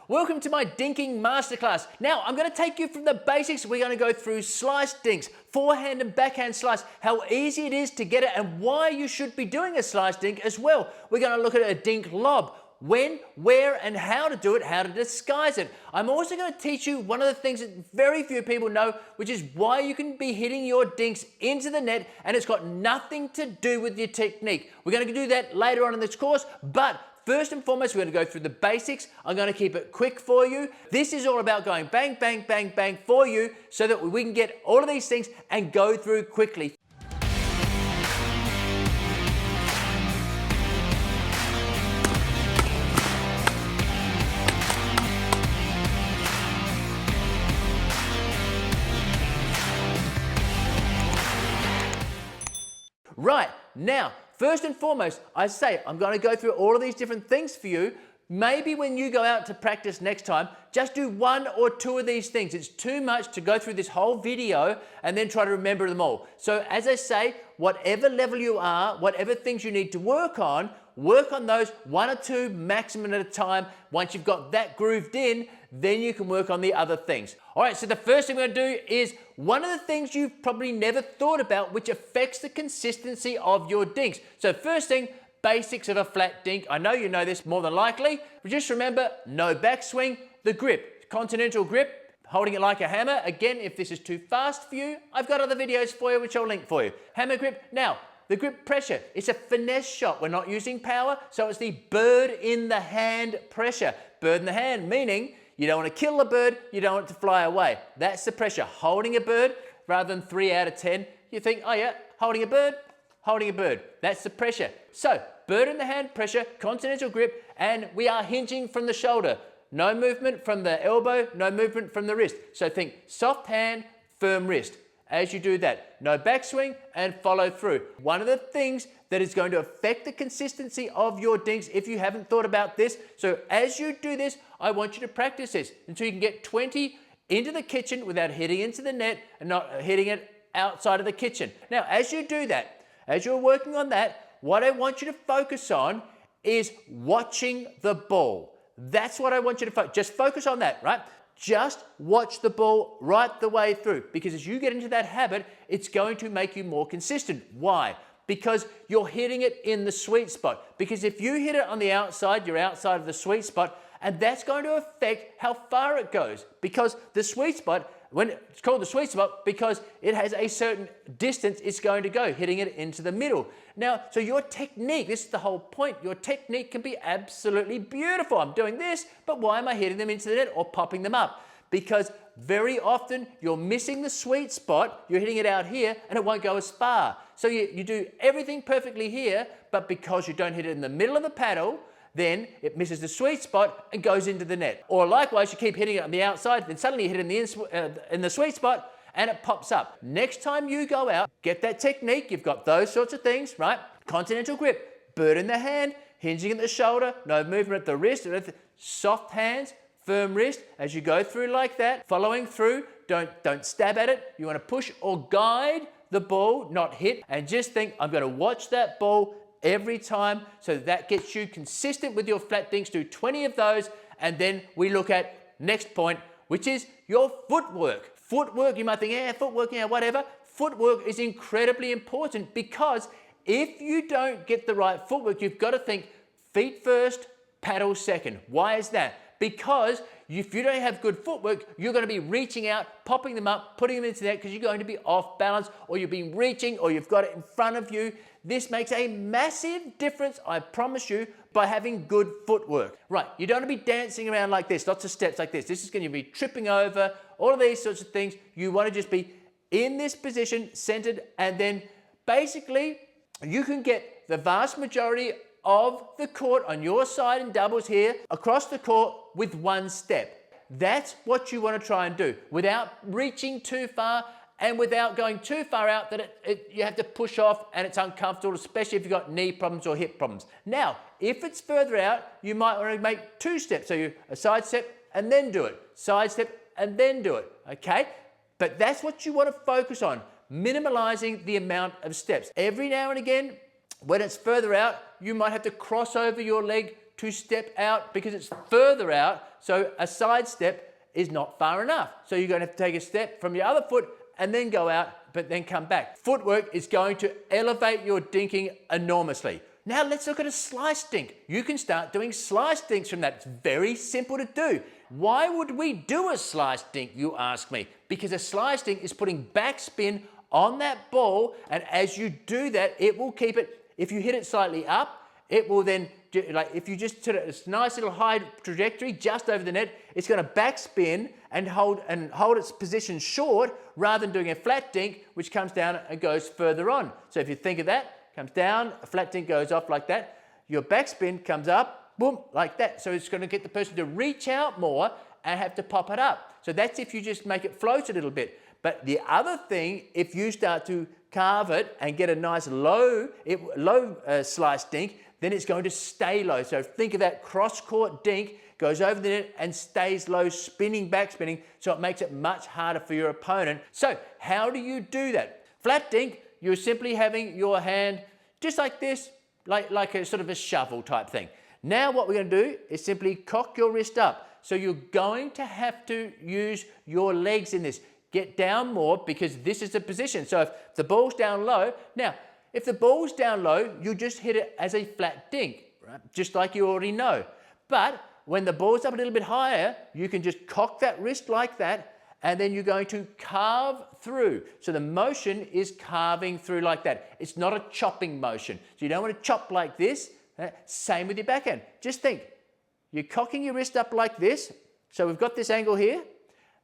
Welcome to my dinking masterclass. Now, I'm going to take you from the basics. We're going to go through slice dinks, forehand and backhand slice, how easy it is to get it and why you should be doing a slice dink as well. We're going to look at a dink lob, when, where, and how to do it, how to disguise it. I'm also going to teach you one of the things that very few people know, which is why you can be hitting your dinks into the net and it's got nothing to do with your technique. We're going to do that later on in this course, but first and foremost, we're going to go through the basics. I'm going to keep it quick for you. This is all about going bang, bang, bang, bang for you so that we can get all of these things and go through quickly. Right, now, first and foremost, I say I'm going to go through all of these different things for you. Maybe when you go out to practice next time, just do one or two of these things. It's too much to go through this whole video and then try to remember them all. So as I say, whatever level you are, whatever things you need to work on those one or two maximum at a time. Once you've got that grooved in, then you can work on the other things. All right, so the first thing we're going to do is one of the things you've probably never thought about which affects the consistency of your dinks. So first thing, basics of a flat dink. I know you know this more than likely, but just remember, no backswing, the grip, continental grip, holding it like a hammer. Again, if this is too fast for you, I've got other videos for you which I'll link for you. Hammer grip. Now, the grip pressure, it's a finesse shot. We're not using power, so it's the bird in the hand pressure. Bird in the hand, meaning you don't want to kill the bird, you don't want it to fly away. That's the pressure. Holding a bird rather than 3 out of 10. You think, oh yeah, holding a bird. That's the pressure. So, bird in the hand pressure, continental grip, and we are hinging from the shoulder. No movement from the elbow, no movement from the wrist. So think soft hand, firm wrist. As you do that, no backswing and follow through. One of the things that is going to affect the consistency of your dinks if you haven't thought about this. So as you do this, I want you to practice this until you can get 20 into the kitchen without hitting into the net and not hitting it outside of the kitchen. Now, as you do that, as you're working on that, what I want you to focus on is watching the ball. That's what I want you to focus. Just focus on that, right? Just watch the ball right the way through, because as you get into that habit, it's going to make you more consistent. Why? Because you're hitting it in the sweet spot. Because if you hit it on the outside, you're outside of the sweet spot, and that's going to affect how far it goes. Because the sweet spot, when it's called the sweet spot, because it has a certain distance it's going to go, hitting it into the middle. Now, so your technique, this is the whole point, your technique can be absolutely beautiful. I'm doing this, but why am I hitting them into the net or popping them up? Because very often you're missing the sweet spot, you're hitting it out here, and it won't go as far. So you do everything perfectly here, but because you don't hit it in the middle of the paddle, then it misses the sweet spot and goes into the net. Or likewise, you keep hitting it on the outside, then suddenly you hit it in the sweet spot and it pops up. Next time you go out, get that technique, you've got those sorts of things, right? Continental grip, bird in the hand, hinging at the shoulder, no movement at the wrist, soft hands, firm wrist. As you go through like that, following through, don't stab at it. You want to push or guide the ball, not hit, and just think, I'm going to watch that ball every time, so that gets you consistent with your flat dinks. Do 20 of those, and then we look at next point, which is your footwork. Footwork, you might think, yeah, footwork, yeah, whatever. Footwork is incredibly important, because if you don't get the right footwork, you've got to think feet first, paddle second. Why is that? Because if you don't have good footwork, you're going to be reaching out, popping them up, putting them into the net, because you're going to be off balance, or you've been reaching, or you've got it in front of you. This makes a massive difference, I promise you, by having good footwork. Right, you don't want to be dancing around like this, lots of steps like this. This is going to be tripping over, all of these sorts of things. You want to just be in this position, centered, and then basically you can get the vast majority of the court on your side in doubles here, across the court with one step. That's what you want to try and do without reaching too far and without going too far out that you have to push off and it's uncomfortable, especially if you've got knee problems or hip problems. Now, if it's further out, you might want to make 2 steps. So you a side step and then do it, side step and then do it, okay? But that's what you want to focus on, minimalizing the amount of steps. Every now and again, when it's further out, you might have to cross over your leg to step out because it's further out. So a side step is not far enough. So you're going to have to take a step from your other foot and then go out, but then come back. Footwork is going to elevate your dinking enormously. Now let's look at a slice dink. You can start doing slice dinks from that. It's very simple to do. Why would we do a slice dink, you ask me? Because a slice dink is putting backspin on that ball, and as you do that, it will keep it, if you hit it slightly up, it will then, like if you just hit a nice little high trajectory just over the net, it's going to backspin and hold its position short rather than doing a flat dink, which comes down and goes further on. So if you think of that, comes down, a flat dink goes off like that, your backspin comes up, boom, like that. So it's going to get the person to reach out more and have to pop it up. So that's if you just make it float a little bit. But the other thing, if you start to carve it and get a nice low slice dink, then it's going to stay low. So think of that cross-court dink, goes over the net and stays low, spinning, backspinning, so it makes it much harder for your opponent. So how do you do that? Flat dink, you're simply having your hand just like this, like a sort of a shovel type thing. Now what we're going to do is simply cock your wrist up. So you're going to have to use your legs in this. Get down more because this is the position. So if the ball's down low, now if the ball's down low, you just hit it as a flat dink, right? Just like you already know. But when the ball's up a little bit higher, you can just cock that wrist like that, and then you're going to carve through. So the motion is carving through like that. It's not a chopping motion. So you don't want to chop like this. Same with your backhand. Just think, you're cocking your wrist up like this. So we've got this angle here,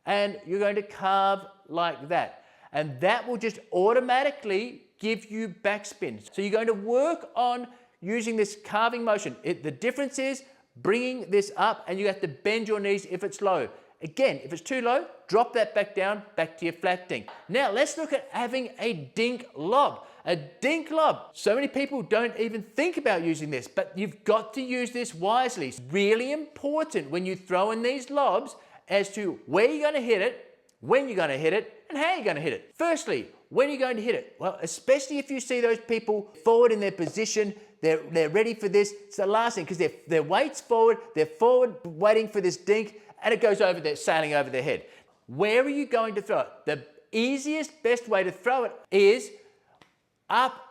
and you're going to carve like that. And that will just automatically give you backspin. So you're going to work on using this carving motion. The difference is bringing this up, and you have to bend your knees if it's low. Again, if it's too low, drop that back down, back to your flat dink. Now let's look at having a dink lob. A dink lob. So many people don't even think about using this, but you've got to use this wisely. It's really important when you throw in these lobs as to where you're going to hit it, when you're going to hit it, and how you're going to hit it. Firstly, when are you going to hit it? Well, especially if you see those people forward in their position, they're ready for this. It's the last thing, because their weight's forward, they're forward waiting for this dink, and it goes over there, sailing over their head. Where are you going to throw it? The easiest, best way to throw it is up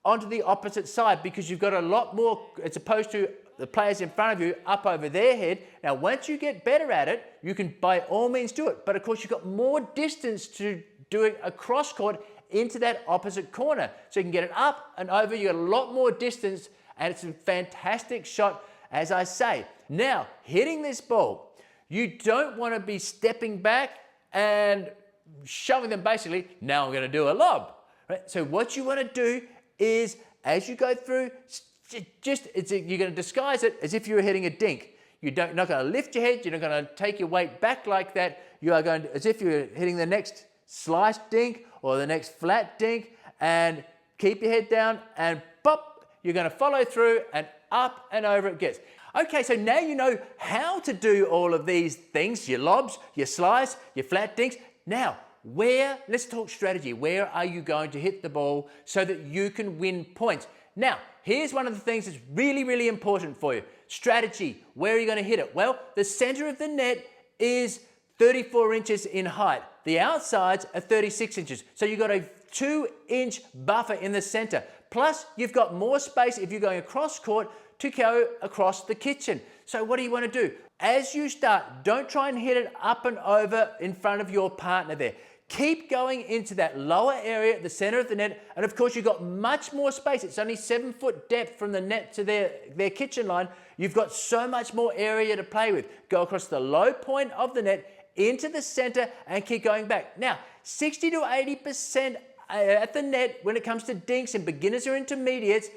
onto the opposite side, because you've got a lot more, as opposed to the players in front of you up over their head. Now, once you get better at it, you can by all means do it. But of course, you've got more distance to do it across court into that opposite corner. So you can get it up and over. You've got a lot more distance, and it's a fantastic shot, as I say. Now, hitting this ball, you don't want to be stepping back and shoving them basically, now I'm going to do a lob. Right? So what you want to do is, as you go through, you're going to disguise it as if you were hitting a dink. You're not going to lift your head, you're not going to take your weight back like that. You are going to, as if you're hitting the next slice dink or the next flat dink, and keep your head down and pop, you're going to follow through and up and over it gets. Okay, so now you know how to do all of these things, your lobs, your slice, your flat dinks. Now, let's talk strategy. Where are you going to hit the ball so that you can win points? Now, here's one of the things that's really, really important for you. Strategy, where are you going to hit it? Well, the center of the net is 34 inches in height. The outsides are 36 inches. So you've got a 2-inch buffer in the center. Plus, you've got more space if you're going across court to go across the kitchen. So what do you want to do? As you start, don't try and hit it up and over in front of your partner there. Keep going into that lower area at the center of the net, and of course you've got much more space. It's only 7-foot depth from the net to their kitchen line. You've got so much more area to play with. Go across the low point of the net, into the center, and keep going back. Now, 60 to 80% at the net when it comes to dinks and beginners or intermediates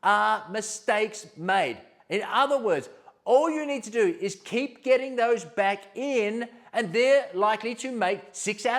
are mistakes made. In other words, all you need to do is keep getting those back in, and they're likely to make 6 to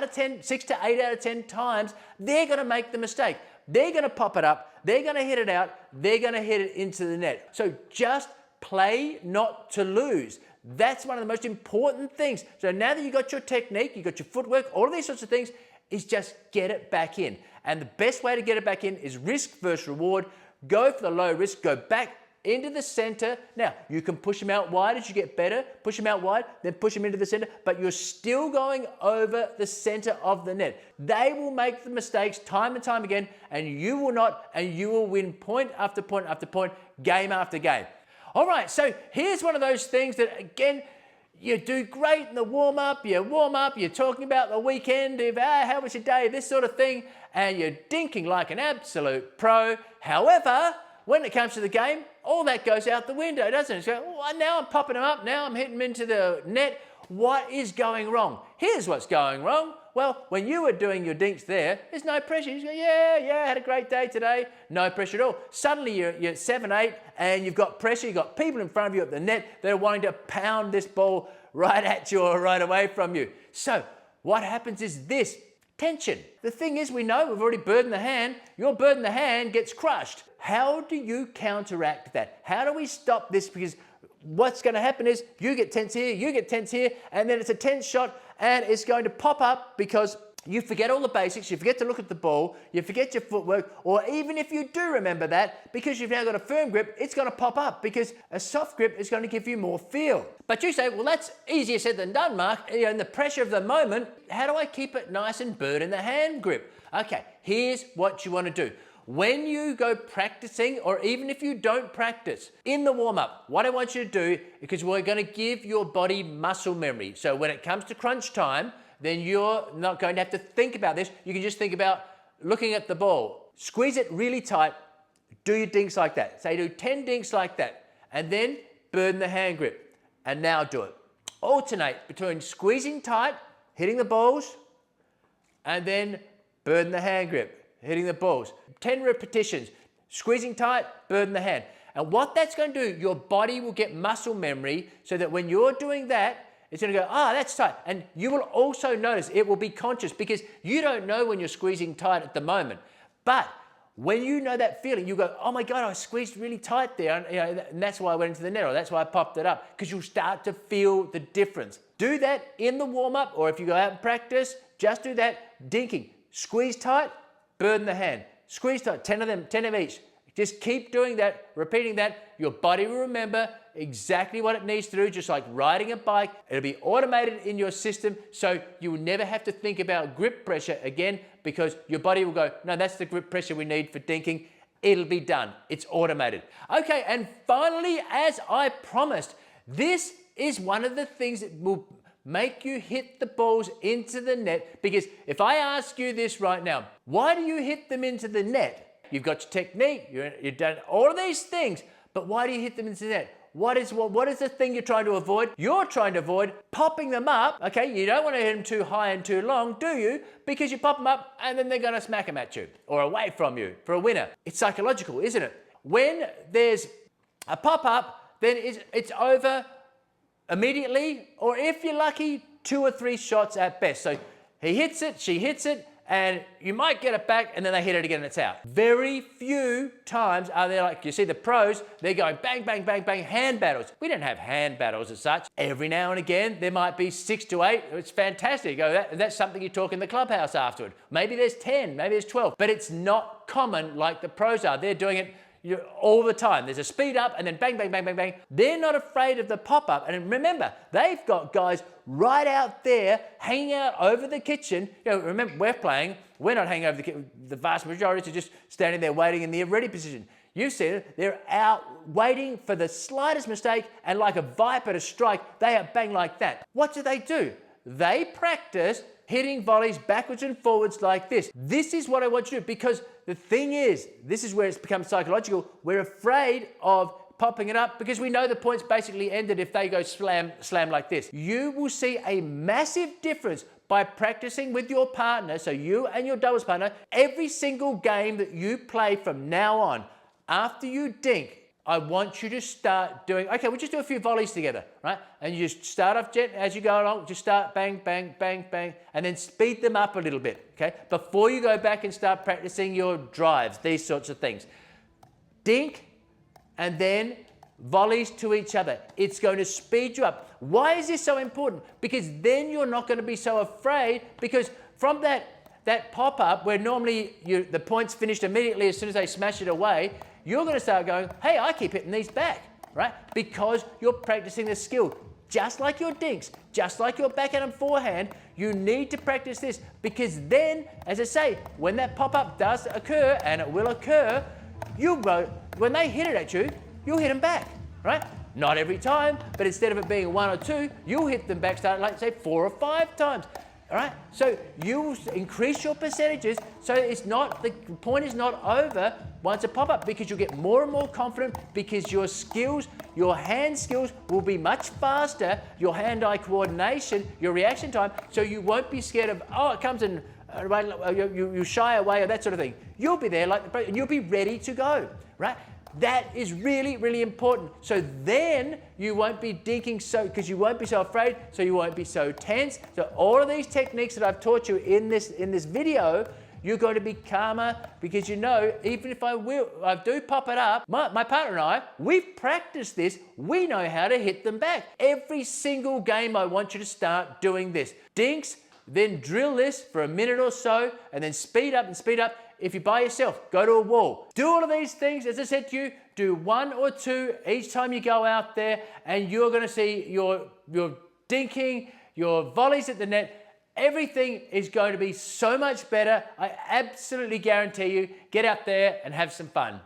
8 out of 10 times, they're going to make the mistake. They're going to pop it up, they're going to hit it out, they're going to hit it into the net. So just play not to lose. That's one of the most important things. So now that you've got your technique, you've got your footwork, all of these sorts of things, is just get it back in. And the best way to get it back in is risk versus reward. Go for the low risk, go back into the center. Now, you can push them out wide as you get better. Push them out wide, then push them into the center, but you're still going over the center of the net. They will make the mistakes time and time again, and you will not, and you will win point after point after point, game after game. All right, so here's one of those things that, again, you do great in the warm-up, you're talking about the weekend, how was your day, this sort of thing, and you're dinking like an absolute pro. However, when it comes to the game, all that goes out the window, doesn't it? It's going, oh, now I'm popping them up, now I'm hitting them into the net. What is going wrong? Here's what's going wrong. Well, when you were doing your dinks there, there's no pressure. You just go, yeah, had a great day today. No pressure at all. Suddenly you're 7-8 and you've got pressure. You've got people in front of you at the net that are wanting to pound this ball right at you or right away from you. So what happens is this, tension. The thing is, we know we've already burdened the hand. Your burden the hand gets crushed. How do you counteract that? How do we stop this? Because what's going to happen is you get tense here, you get tense here, and then it's a tense shot and it's going to pop up because you forget all the basics, you forget to look at the ball, you forget your footwork, or even if you do remember that, because you've now got a firm grip, it's going to pop up because a soft grip is going to give you more feel. But you say, well, that's easier said than done, Mark. In the pressure of the moment, how do I keep it nice and burden the hand grip? Okay, here's what you want to do. When you go practicing, or even if you don't practice, in the warm-up, what I want you to do, because we're going to give your body muscle memory. So when it comes to crunch time, then you're not going to have to think about this. You can just think about looking at the ball. Squeeze it really tight. Do your dinks like that. Say do 10 dinks like that. And then burden the hand grip. And now do it. Alternate between squeezing tight, hitting the balls, and then burden the hand grip, hitting the balls. 10 repetitions. Squeezing tight, burden the hand. And what that's going to do, your body will get muscle memory so that when you're doing that, it's going to go, that's tight. And you will also notice it will be conscious because you don't know when you're squeezing tight at the moment. But when you know that feeling, you go, oh my God, I squeezed really tight there. And that's why I went into the net, or that's why I popped it up, because you'll start to feel the difference. Do that in the warm-up, or if you go out and practice, just do that dinking. Squeeze tight, burden the hand. Squeeze tight, 10 of them, 10 of each. Just keep doing that, repeating that. Your body will remember exactly what it needs to do, just like riding a bike. It'll be automated in your system, so you will never have to think about grip pressure again, because your body will go, no, that's the grip pressure we need for dinking. It'll be done. It's automated. Okay, and finally, as I promised, this is one of the things that will make you hit the balls into the net, because if I ask you this right now, why do you hit them into the net? You've got your technique, you've done all of these things, but why do you hit them into the net? What is the thing you're trying to avoid? You're trying to avoid popping them up, okay? You don't want to hit them too high and too long, do you? Because you pop them up and then they're going to smack them at you or away from you for a winner. It's psychological, isn't it? When there's a pop-up, then it's over immediately, or if you're lucky, 2 or 3 shots at best. So he hits it, she hits it, and you might get it back and then they hit it again and it's out. Very few times are there, like you see the pros, they're going bang, bang, bang, bang, hand battles. We don't have hand battles as such. Every now and again, there might be 6 to 8. It's fantastic. That's something you talk in the clubhouse afterward. Maybe there's 10, maybe there's 12, but it's not common like the pros are. They're doing it all the time. There's a speed up and then bang, bang, bang, bang, bang. They're not afraid of the pop-up. And remember, they've got guys right out there hanging out over the kitchen. Remember, we're not hanging over the vast majority are just standing there waiting in the ready position. You've seen it. They're out waiting for the slightest mistake, and like a viper to strike, they are bang like that. What do? They practice hitting volleys backwards and forwards like this. This is what I want you to do, because the thing is, this is where it's become psychological. We're afraid of popping it up because we know the point's basically ended if they go slam like this. You will see a massive difference by practicing with your partner, so you and your doubles partner, every single game that you play from now on. After you dink, I want you to start doing, okay, we'll just do a few volleys together, right? And you just start off gently as you go along, just start bang, bang, bang, bang, and then speed them up a little bit, okay? Before you go back and start practicing your drives, these sorts of things. Dink, and then volleys to each other. It's going to speed you up. Why is this so important? Because then you're not going to be so afraid, because from that pop-up where normally the point's finished immediately as soon as they smash it away, you're going to start going, hey, I keep hitting these back, right? Because you're practicing the skill. Just like your dinks, just like your backhand and forehand, you need to practice this, because then, as I say, when that pop-up does occur, and it will occur, when they hit it at you, you'll hit them back, right? Not every time, but instead of it being 1 or 2, you'll hit them back, start like say 4 or 5 times. All right, so you increase your percentages, so it's not, the point is not over once a pop-up, because you'll get more and more confident, because your skills, your hand skills will be much faster, your hand-eye coordination, your reaction time, so you won't be scared of, oh, it comes and you shy away or that sort of thing. You'll be there, and you'll be ready to go, right? That is really, really important. So then you won't be dinking because you won't be so afraid, so you won't be so tense. So all of these techniques that I've taught you in this video, you're going to be calmer, because you know, even if I do pop it up, my partner and I, we've practiced this. We know how to hit them back. Every single game, I want you to start doing this. Dinks, then drill this for a minute or so, and then speed up and speed up. If you're by yourself, go to a wall. Do all of these things, as I said to you, do 1 or 2 each time you go out there, and you're gonna see your dinking, your volleys at the net, everything is going to be so much better. I absolutely guarantee you. Get out there and have some fun.